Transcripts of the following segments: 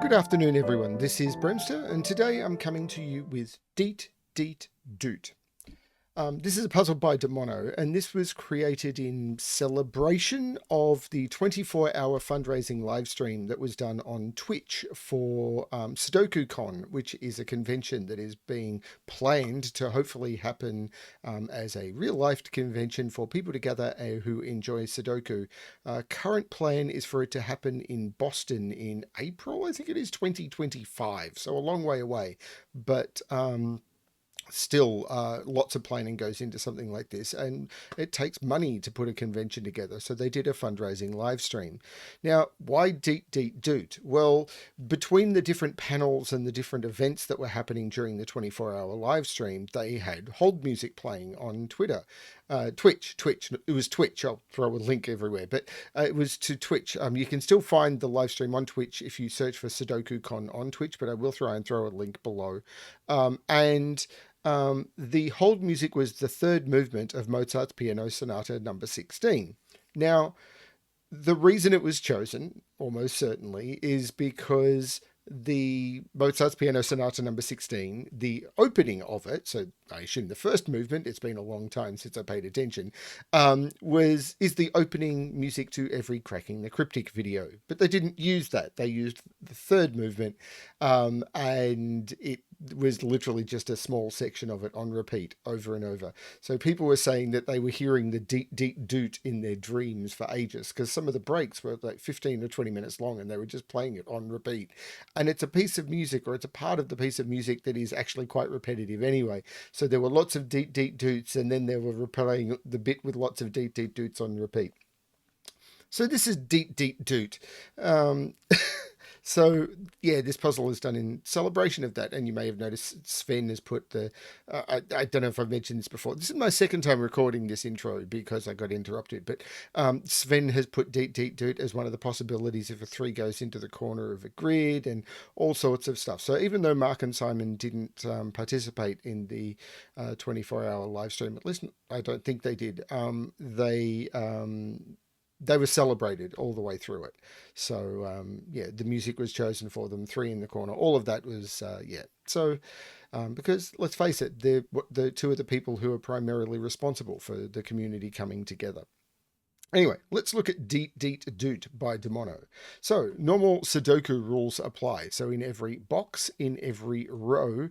Good afternoon, everyone. This is BremSter, and today I'm coming to you with Deet Deet Doot. This is a puzzle by DiMono, and this was created in celebration of the 24-hour fundraising live stream that was done on Twitch for SudokuCon, which is a convention that is being planned to hopefully happen as a real-life convention for people together who enjoy Sudoku. Current plan is for it to happen in Boston in April, I think it is 2025, so a long way away, but still lots of planning goes into something like this, and it takes money to put a convention together, so they did a fundraising live stream. Now, why Deet Deet Doot? Well, between the different panels and the different events that were happening during the 24-hour live stream, they had hold music playing on Twitch. It was Twitch. I'll throw a link everywhere, but it was to Twitch. You can still find the live stream on Twitch if you search for SudokuCon on Twitch, but I will throw a link below. And the hold music was the third movement of Mozart's Piano Sonata No. 16. Now, the reason it was chosen, almost certainly, is because the Mozart's Piano Sonata No. 16, the opening of it, so I assume the first movement, it's been a long time since I paid attention, is the opening music to every Cracking the Cryptic video. But they didn't use that. They used the third movement, and it was literally just a small section of it on repeat over and over. So people were saying that they were hearing the Deet Deet Doot in their dreams for ages, because some of the breaks were like 15 or 20 minutes long and they were just playing it on repeat. And it's a piece of music, or it's a part of the piece of music that is actually quite repetitive anyway. So there were lots of Deet Deet Doots, and then they were replaying the bit with lots of Deet Deet Doots on repeat. So this is Deet Deet Doot. So yeah, this puzzle is done in celebration of that, and you may have noticed Sven has put the. I don't know if I've mentioned this before. This is my second time recording this intro because I got interrupted. But Sven has put Deet Deet Doot as one of the possibilities if a 3 goes into the corner of a grid and all sorts of stuff. So even though Mark and Simon didn't participate in the 24-hour live stream, at least I don't think they did. They were celebrated all the way through it. So, yeah, the music was chosen for them, 3 in the corner. All of that was, yeah. So, because let's face it, they're the 2 of the people who are primarily responsible for the community coming together. Anyway, let's look at Deet Deet Doot by DiMono. So, normal Sudoku rules apply. So, in every box, in every row,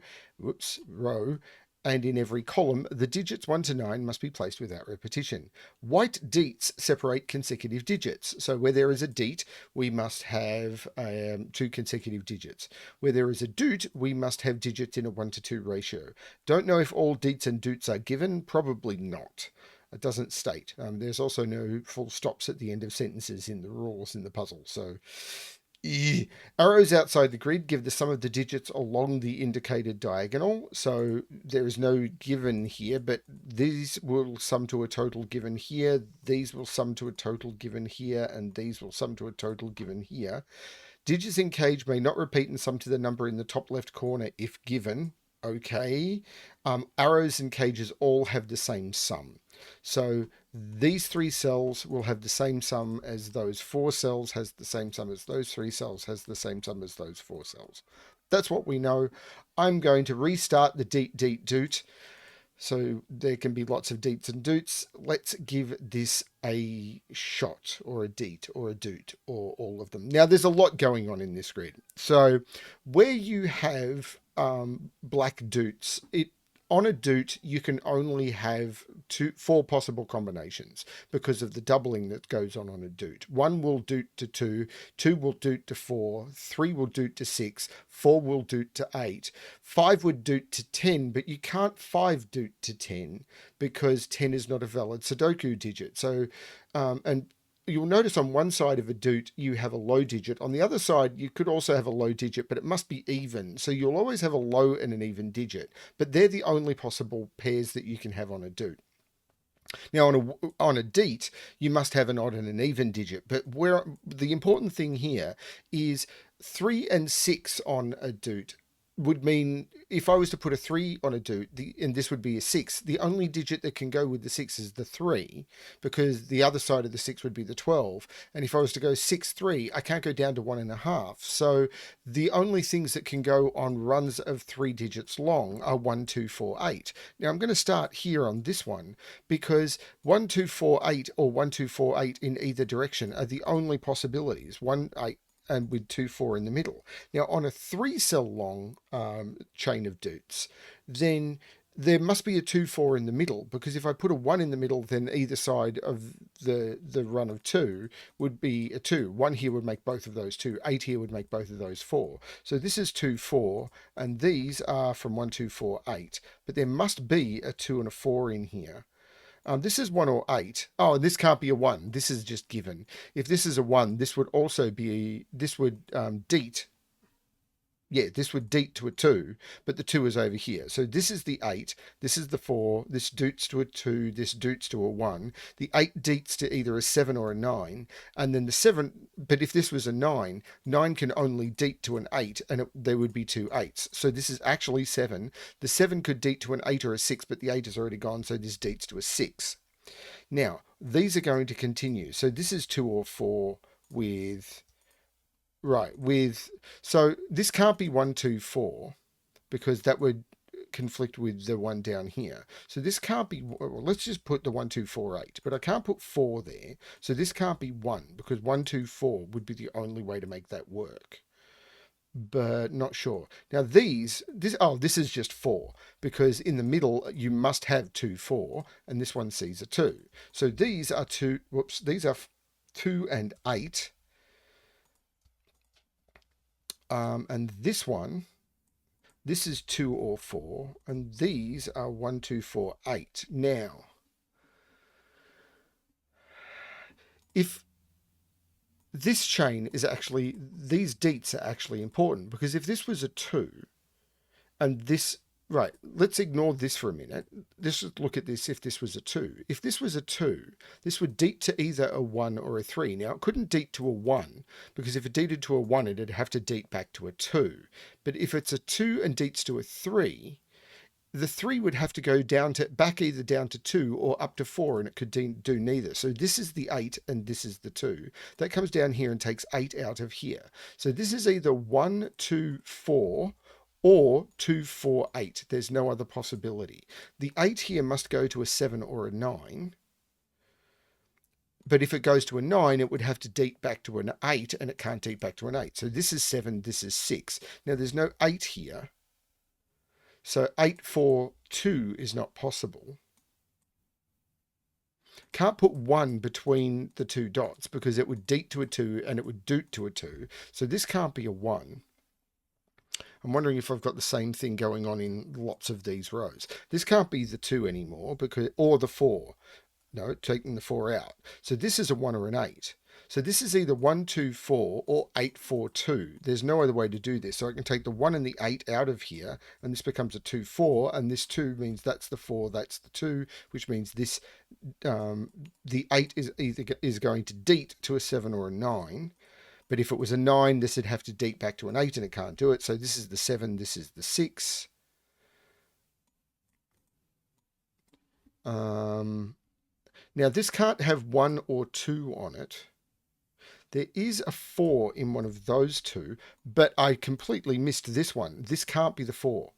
and in every column, the digits 1 to 9 must be placed without repetition. White deets separate consecutive digits. So where there is a deet, we must have 2 consecutive digits. Where there is a doot, we must have digits in a 1 to 2 ratio. Don't know if all deets and doots are given. Probably not. It doesn't state. There's also no full stops at the end of sentences in the rules in the puzzle. So arrows outside the grid give the sum of the digits along the indicated diagonal. So there is no given here, but these will sum to a total given here. These will sum to a total given here, and these will sum to a total given here. Digits in cage may not repeat and sum to the number in the top left corner if given. Okay. Arrows and cages all have the same sum. So these 3 cells will have the same sum as those 4 cells, has the same sum as those 3 cells, has the same sum as those 4 cells. That's what we know. I'm going to restart the Deet Deet Doot. So there can be lots of deets and doots. Let's give this a shot, or a deet, or a doot, or all of them. Now, there's a lot going on in this grid. So where you have black doots, on a doot, you can only have 4 possible combinations because of the doubling that goes on a doot. 1 will doot to 2, 2 will doot to 4, 3 will doot to 6, 4 will doot to 8, 5 would doot to 10, but you can't 5 doot to 10 because 10 is not a valid Sudoku digit. So, and you'll notice on one side of a doot, you have a low digit. On the other side, you could also have a low digit, but it must be even. So you'll always have a low and an even digit, but they're the only possible pairs that you can have on a doot. Now, on a deet, you must have an odd and an even digit, but the important thing here is 3 and 6 on a doot would mean if I was to put a 3 on a doot, and this would be a 6, the only digit that can go with the 6 is the 3, because the other side of the 6 would be the 12. And if I was to go 6, 3, I can't go down to 1.5. So the only things that can go on runs of 3 digits long are 1, 2, 4, 8. Now I'm going to start here on this one, because 1, 2, 4, 8 or 1, 2, 4, 8 in either direction are the only possibilities. 1, 8, and with 2, 4 in the middle. Now, on a 3-cell long chain of doots, then there must be a 2, 4 in the middle, because if I put a 1 in the middle, then either side of the run of 2 would be a 2. 1 here would make both of those 2. 8 here would make both of those 4. So this is 2, 4, and these are from 1, 2, 4, 8. But there must be a 2 and a 4 in here. This is 1 or 8. Oh, and this can't be a 1. This is just given. If this is a 1, this would also be, this would deet. Yeah, this would deet to a 2, but the 2 is over here. So this is the 8, this is the 4, this doots to a 2, this doots to a 1. The 8 deets to either a 7 or a 9, and then the 7, but if this was a 9, 9 can only deet to an 8, and there would be 2 8s. So this is actually 7. The 7 could deet to an 8 or a 6, but the 8 is already gone, so this deets to a 6. Now, these are going to continue. So this is 2 or 4 with... Right, so this can't be 1, 2, 4, because that would conflict with the one down here. So this can't be, well, let's just put the 1, 2, 4, 8, but I can't put 4 there. So this can't be 1, because 1, 2, 4 would be the only way to make that work. But not sure. Now this is just 4, because in the middle you must have 2, 4, and this one sees a 2. So these are 2, these are 2 and 8. And this one, this is 2 or 4, and these are 1, 2, 4, 8. Now, if this chain is actually, these deets are actually important, because if this was a 2, and this, right, let's ignore this for a minute. Let's just look at this if this was a 2. If this was a 2, this would deet to either a 1 or a 3. Now, it couldn't deet to a 1, because if it deeted to a 1, it'd have to deet back to a 2. But if it's a 2 and deets to a 3, the 3 would have to go down to, back either down to 2 or up to 4, and it could do neither. So this is the 8 and this is the 2. That comes down here and takes 8 out of here. So this is either 1, 2, 4, or 2, 4, 8. There's no other possibility. The 8 here must go to a 7 or a 9. But if it goes to a 9, it would have to deet back to an 8, and it can't deet back to an 8. So this is 7, this is 6. Now there's no 8 here. So 8, 4, 2 is not possible. Can't put 1 between the 2 dots, because it would deet to a 2 and it would doot to a 2. So this can't be a 1. I'm wondering if I've got the same thing going on in lots of these rows. This can't be the 2 anymore, because, or the 4. No, taking the 4 out. So this is a 1 or an 8. So this is either 1, 2, 4 or 8, 4, 2. There's no other way to do this. So I can take the 1 and the 8 out of here, and this becomes a 2, 4, and this 2 means that's the 4, that's the 2, which means this, the 8 is going to deet to a 7 or a 9. But if it was a 9, this would have to deet back to an 8, and it can't do it. So this is the 7, this is the 6. Now this can't have 1 or 2 on it. There is a 4 in one of those two, but I completely missed this one. This can't be the 4.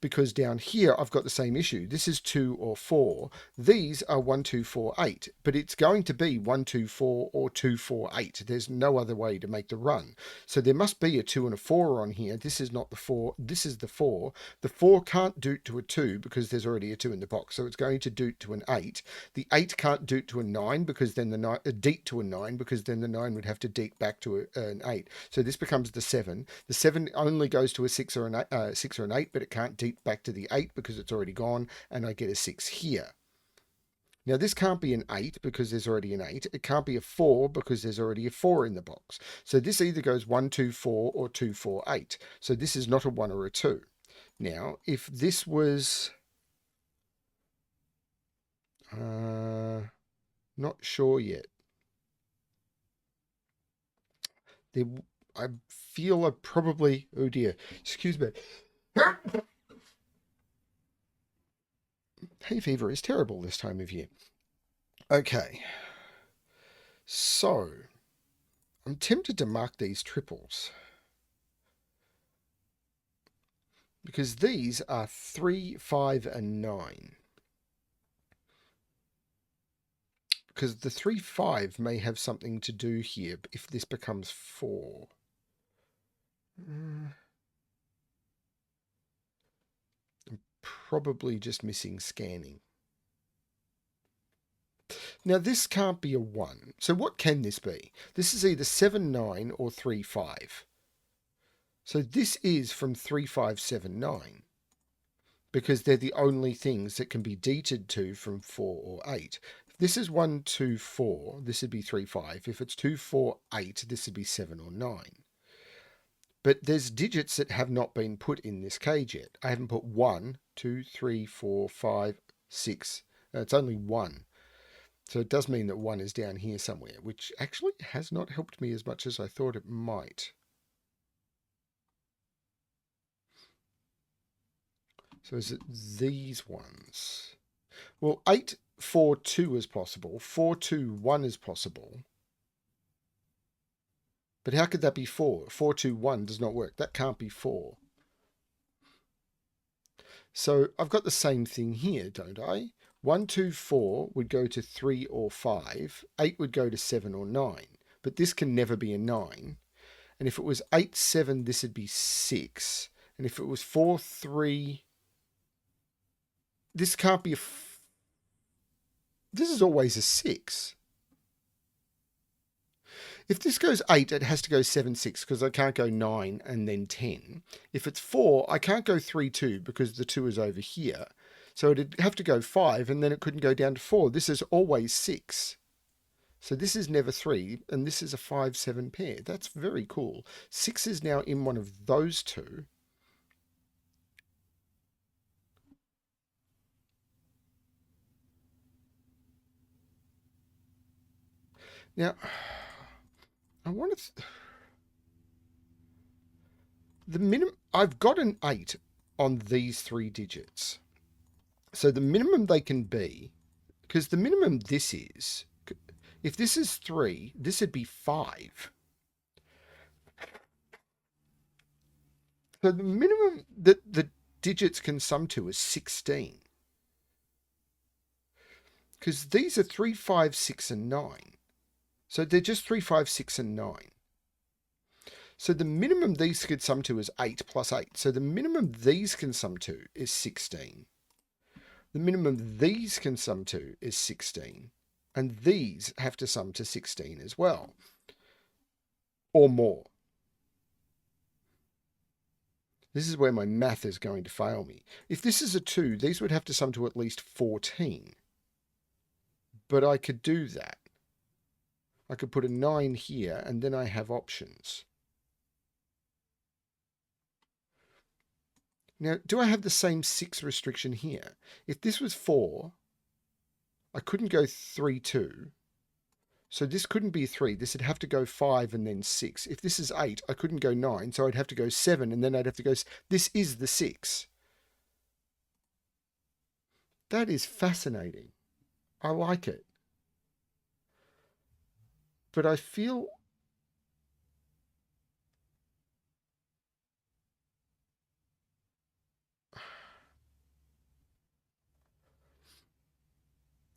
Because down here I've got the same issue. This is 2 or 4. These are 1, 2, 4, 8. But it's going to be 1, 2, 4 or 2, 4, 8. There's no other way to make the run. So there must be a 2 and a 4 on here. This is not the 4. This is the 4. The 4 can't doot to a 2 because there's already a 2 in the box. So it's going to doot to an 8. The 8 can't doot to a 9 because then the 9, deet to a 9, because then the 9 would have to deet back to an 8. So this becomes the 7. The 7 only goes to a 6 or an 8, 6 or an 8, but it can't deet back to the 8 because it's already gone, and I get a 6 here. Now this can't be an 8 because there's already an 8. It can't be a 4 because there's already a 4 in the box. So this either goes 1, 2, 4 or 2, 4, 8. So this is not a 1 or a 2. Now if this was... not sure yet. I feel I probably... Oh dear. Excuse me. Hay fever is terrible this time of year. Okay, so I'm tempted to mark these triples because these are 3, 5, and 9. Because the 3, 5 may have something to do here if this becomes 4. I'm probably just missing scanning. Now this can't be a 1. So what can this be? This is either 7, 9 or 3, 5. So this is from 3, 5, 7, 9. Because they're the only things that can be deeted to from 4 or 8. If this is 1, 2, 4, this would be 3, 5. If it's 2, 4, 8, this would be 7 or 9. But there's digits that have not been put in this cage yet. I haven't put 1, 2, 3, 4, 5, 6. It's only 1. So it does mean that 1 is down here somewhere, which actually has not helped me as much as I thought it might. So is it these ones? Well, 8, 4, 2 is possible. 4, 2, 1 is possible. But how could that be 4? 4, 2, 1 does not work. That can't be 4. So I've got the same thing here, don't I? 1, 2, 4 would go to 3 or 5. 8 would go to 7 or 9. But this can never be a 9. And if it was 8, 7, this would be 6. And if it was 4, 3... This can't be a... This is always a 6. If this goes 8, it has to go 7, 6, because I can't go 9 and then 10. If it's 4, I can't go 3, 2, because the 2 is over here. So it'd have to go 5, and then it couldn't go down to 4. This is always 6. So this is never 3, and this is a 5, 7 pair. That's very cool. 6 is now in one of those two. Now, I want to... The minimum... I've got an 8 on these 3 digits. So the minimum they can be... Because the minimum this is... If this is 3, this would be 5. So the minimum that the digits can sum to is 16. Because these are 3, 5, 6, and 9. So they're just 3, 5, 6, and 9. So the minimum these could sum to is 8 plus 8. So the minimum these can sum to is 16. The minimum these can sum to is 16. And these have to sum to 16 as well. Or more. This is where my math is going to fail me. If this is a 2, these would have to sum to at least 14. But I could do that. I could put a 9 here, and then I have options. Now, do I have the same 6 restriction here? If this was 4, I couldn't go 3, 2. So this couldn't be 3. This would have to go 5 and then 6. If this is 8, I couldn't go 9, so I'd have to go 7, and then I'd have to go... This is the 6. That is fascinating. I like it. But I feel...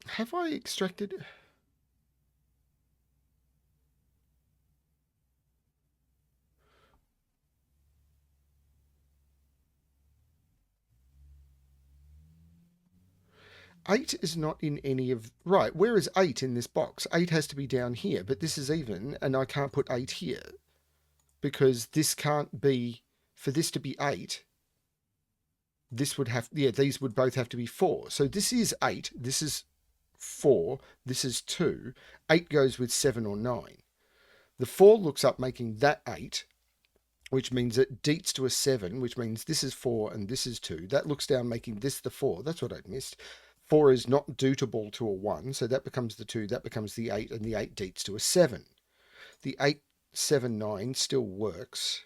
Have I extracted... 8 is not in any of... Right, where is 8 in this box? 8 has to be down here, but this is even, and I can't put 8 here. Because this can't be... For this to be 8, this would have... Yeah, these would both have to be 4. So this is 8, this is 4, this is 2. 8 goes with 7 or 9. The 4 looks up making that 8, which means it deets to a 7, which means this is 4 and this is 2. That looks down making this the 4. That's what I'd missed. 4 is not dootable to a 1, so that becomes the 2, that becomes the 8, and the 8 deets to a 7. The 8, 7, 9 still works.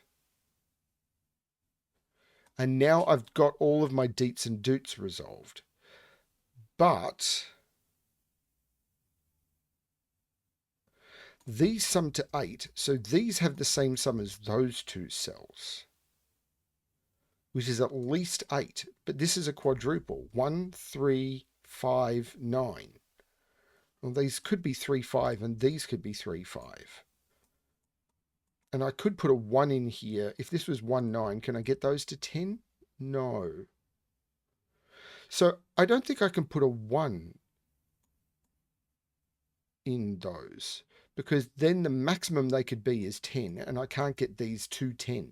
And now I've got all of my deets and doots resolved. But these sum to 8, so these have the same sum as those two cells, which is at least 8. But this is a quadruple. 1, 3, 5, 9. Well, these could be 3, 5, and these could be 3, 5. And I could put a 1 in here. If this was 1, 9, can I get those to 10? No. So I don't think I can put a 1 in those, because then the maximum they could be is 10, and I can't get these to 10.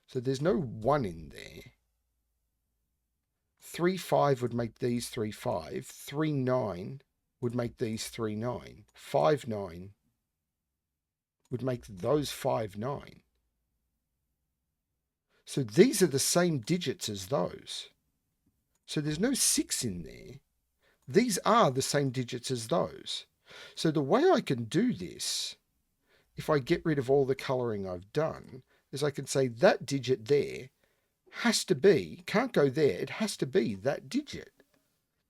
So there's no 1 in there. 3, 5 would make these 3, 5. 3, 9 would make these 3, 9. 5, 9 would make those 5, 9. So these are the same digits as those. So there's no 6 in there. These are the same digits as those. So the way I can do this, if I get rid of all the colouring I've done, is I can say that digit there has to be, can't go there, it has to be that digit.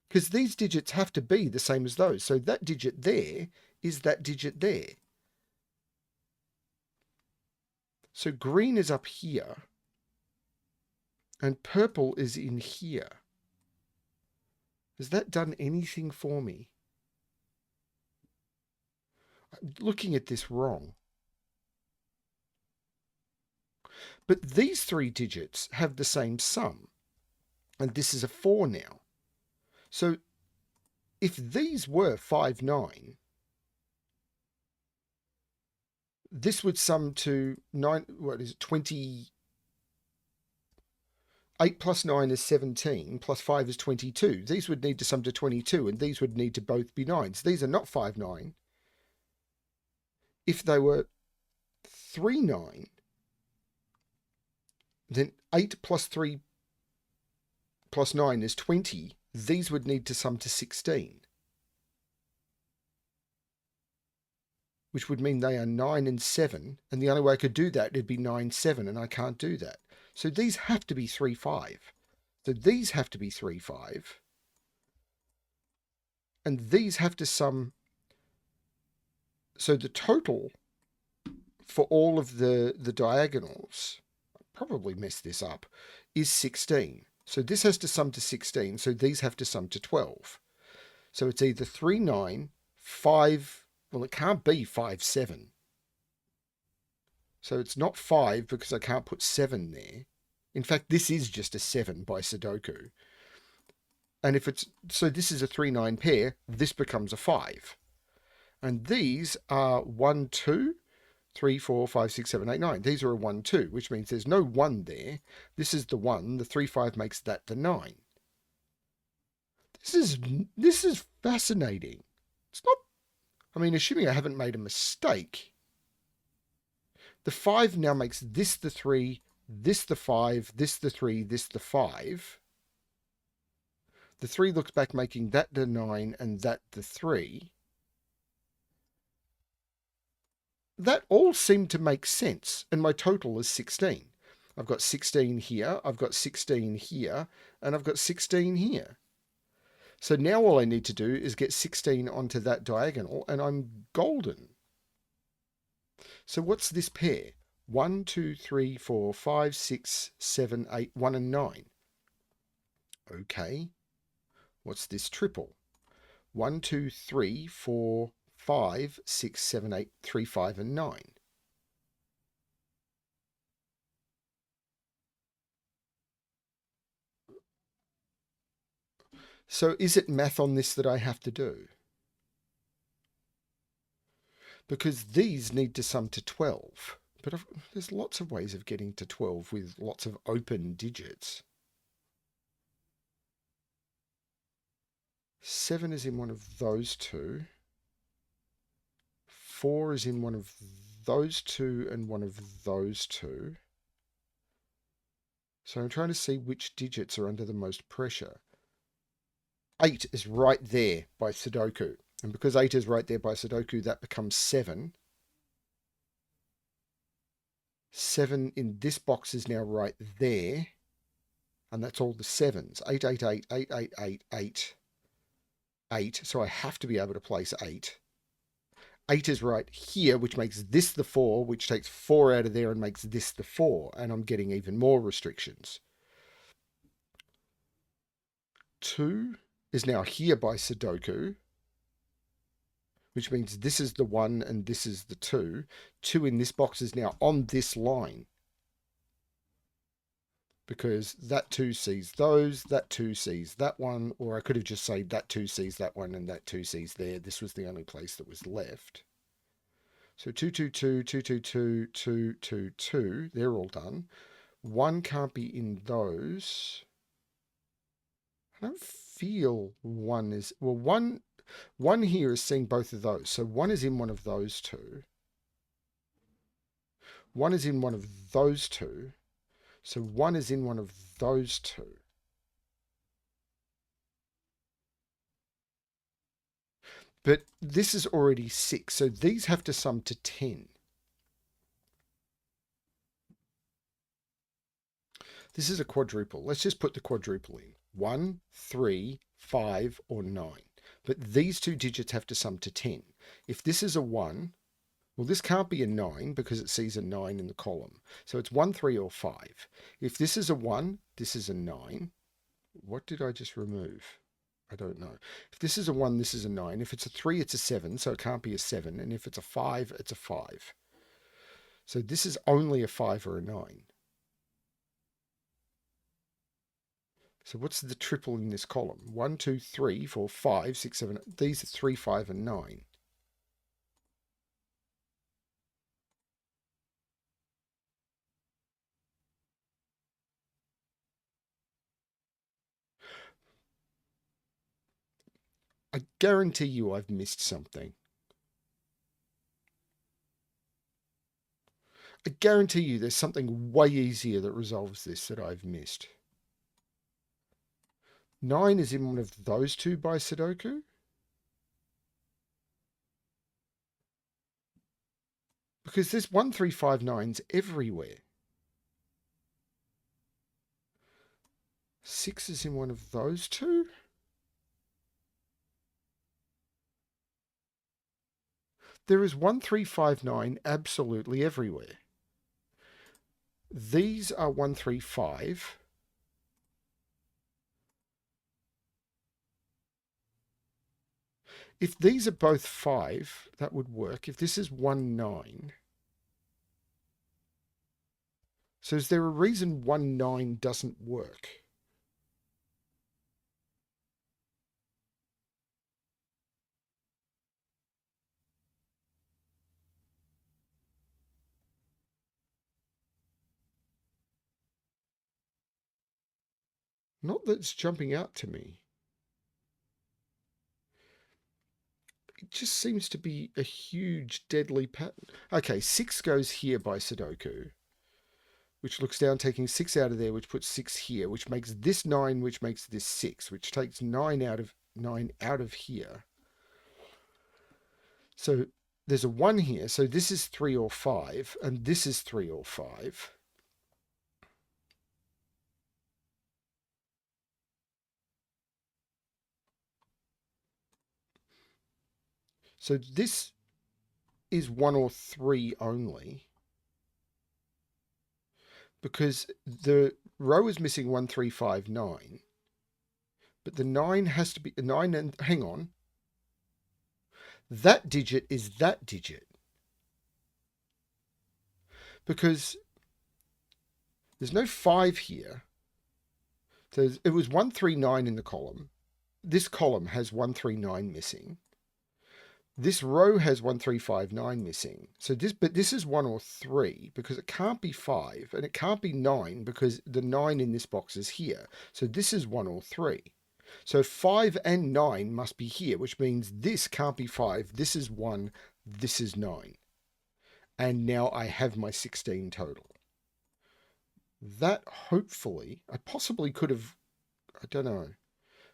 Because these digits have to be the same as those. So that digit there is that digit there. So green is up here, and purple is in here. Has that done anything for me? I'm looking at this wrong. But these 3 digits have the same sum. And this is a 4 now. So if these were 5, 9, this would sum to 9, what is it, 20... 8 plus 9 is 17, plus 5 is 22. These would need to sum to 22, and these would need to both be 9s. These are not 5, 9. If they were 3, 9, then 8 plus 3 plus 9 is 20. These would need to sum to 16, which would mean they are 9 and 7. And the only way I could do that, it'd be 9, 7, and I can't do that. So these have to be 3, 5. So these have to be 3, 5. And these have to sum. So the total for all of the diagonals, I probably messed this up, is 16. So this has to sum to 16. So these have to sum to 12. So it's either 3, 9, 5. Well, it can't be 5, 7. So it's not 5 because I can't put 7 there. In fact, this is just a 7 by Sudoku. And if it's, so this is a 3, 9 pair, this becomes a 5. And these are 1, 2, 3, 4, 5, 6, 7, 8, 9. These are a 1, 2, which means there's no 1 there. This is the 1. The 3, 5 makes that the 9. This is fascinating. It's not, I mean, assuming I haven't made a mistake. The 5 now makes this the 3, this the 5, this the 3, this the 5. The 3 looks back making that the 9 and that the 3. That all seemed to make sense, and my total is 16. I've got 16 here, I've got 16 here, and I've got 16 here. So now all I need to do is get 16 onto that diagonal, and I'm golden. So what's this pair? 1, 2, 3, 4, 5, 6, 7, 8, 1 and 9. Okay. What's this triple? 1, 2, 3, 4, 5, 6, 7, 8, 3, 5 and 9. So is it math on this that I have to do? Because these need to sum to 12. But there's lots of ways of getting to 12 with lots of open digits. 7 is in one of those two. 4 is in one of those two and one of those two. So I'm trying to see which digits are under the most pressure. 8 is right there by Sudoku. And because 8 is right there by Sudoku, that becomes 7. 7 in this box is now right there. And that's all the 7s. 8, 8, 8, 8, 8, 8, 8, 8. So I have to be able to place 8. 8 is right here, which makes this the 4, which takes 4 out of there and makes this the 4. And I'm getting even more restrictions. 2 is now here by Sudoku, which means this is the 1 and this is the 2. 2 in this box is now on this line, because that 2 sees those, that 2 sees that one, or I could have just said that 2 sees that one and that 2 sees there. This was the only place that was left. So 2, 2, 2, 2, 2, 2, 2, 2, 2, they're all done. 1 can't be in those. I don't feel 1 is, well, 1 here is seeing both of those. So 1 is in one of those 2. 1 is in one of those 2. So 1 is in one of those 2. But this is already 6, so these have to sum to 10. This is a quadruple. Let's just put the quadruple in. 1, 3, 5, or 9. But these 2 digits have to sum to 10. If this is a 1, well, this can't be a 9 because it sees a 9 in the column. So it's 1, 3, or 5. If this is a 1, this is a 9. What did I just remove? I don't know. If this is a 1, this is a 9. If it's a 3, it's a 7, so it can't be a 7. And if it's a 5, it's a 5. So this is only a 5 or a 9. So what's the triple in this column? 1, 2, 3, 4, 5, 6, 7. These are 3, 5, and 9. I guarantee you I've missed something. I guarantee you there's something way easier that resolves this that I've missed. 9 is in one of those 2 by Sudoku. Because there's 1, 3, 5, 9s everywhere. 6 is in one of those 2. There is 1, 3, 5, 9 absolutely everywhere. These are 1, 3, 5. If these are both 5, that would work. If this is 1, 9. So is there a reason 1, 9 doesn't work? Not that it's jumping out to me. It just seems to be a huge deadly pattern. Okay, 6 goes here by Sudoku, which looks down, taking 6 out of there, which puts 6 here, which makes this 9, which makes this 6, which takes 9 out of here. So there's a 1 here, so this is 3 or 5, and this is 3 or 5. So this is 1 or 3 only, because the row is missing 1, 3, 5, 9. But the 9 has to be 9, and hang on. That digit is that digit. Because there's no 5 here. So it was 1, 3, 9 in the column. This column has 1, 3, 9 missing. This row has 1, 3, 5, 9 missing. So this is 1 or 3 because it can't be 5 and it can't be 9 because the 9 in this box is here. So this is 1 or 3. So 5 and 9 must be here, which means this can't be 5. This is 1. This is 9. And now I have my 16 total. That hopefully, I possibly could have, I don't know.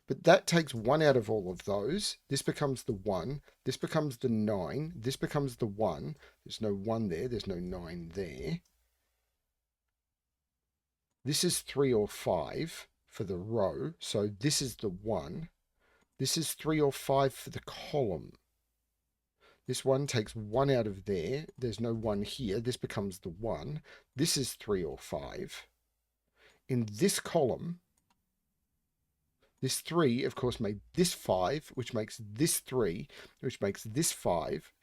But that takes 1 out of all of those. This becomes the 1. This becomes the 9. This becomes the 1. There's no 1 there. There's no 9 there. This is 3 or 5 for the row. So this is the 1. This is 3 or 5 for the column. This one takes 1 out of there. There's no 1 here. This becomes the 1. This is 3 or 5. In this column, this 3, of course, made this 5, which makes this 3, which makes this 5.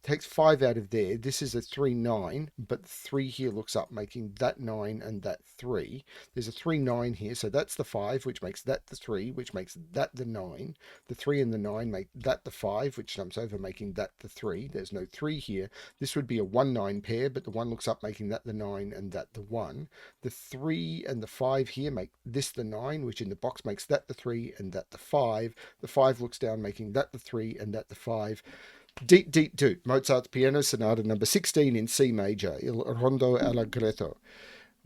Takes 5 out of there. This is a 3, 9, but 3 here looks up, making that 9 and that 3. There's a 3, 9 here, so that's the 5, which makes that the 3, which makes that the 9. The 3 and the 9 make that the 5, which jumps over, making that the 3. There's no 3 here. This would be a 1, 9 pair, but the 1 looks up, making that the 9 and that the 1. The 3 and the 5 here make this the 9, which in the box makes that the 3 and that the 5. The 5 looks down, making that the 3 and that the 5. Deet Deet Doot, Mozart Piano Sonata No. 16 in C major, Il Rondo Allegretto.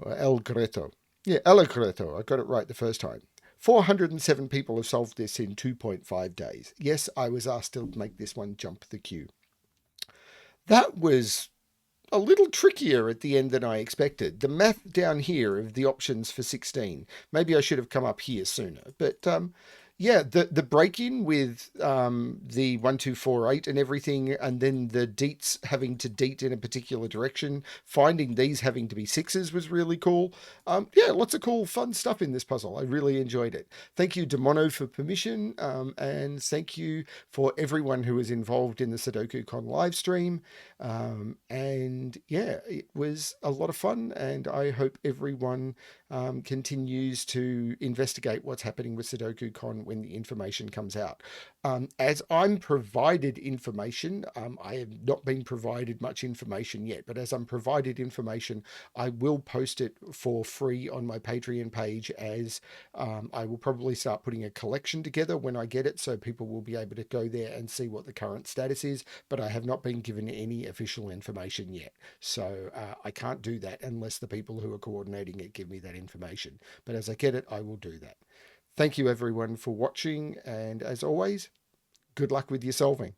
Allegretto. Yeah, Allegretto. I got it right the first time. 407 people have solved this in 2.5 days. Yes, I was asked to make this one jump the queue. That was a little trickier at the end than I expected. The math down here of the options for 16. Maybe I should have come up here sooner. But yeah, the break-in with the 1, 2, 4, 8 and everything, and then the deets having to deet in a particular direction, finding these having to be 6s was really cool. Yeah, lots of cool, fun stuff in this puzzle. I really enjoyed it. Thank you, DiMono, for permission, and thank you for everyone who was involved in the SudokuCon live stream. And yeah, it was a lot of fun, and I hope everyone continues to investigate what's happening with SudokuCon when the information comes out. As I'm provided information, I have not been provided much information yet, but as I'm provided information, I will post it for free on my Patreon page, as I will probably start putting a collection together when I get it, so people will be able to go there and see what the current status is, but I have not been given any official information yet. So I can't do that unless the people who are coordinating it give me that information. But as I get it, I will do that. Thank you everyone for watching, and as always, good luck with your solving.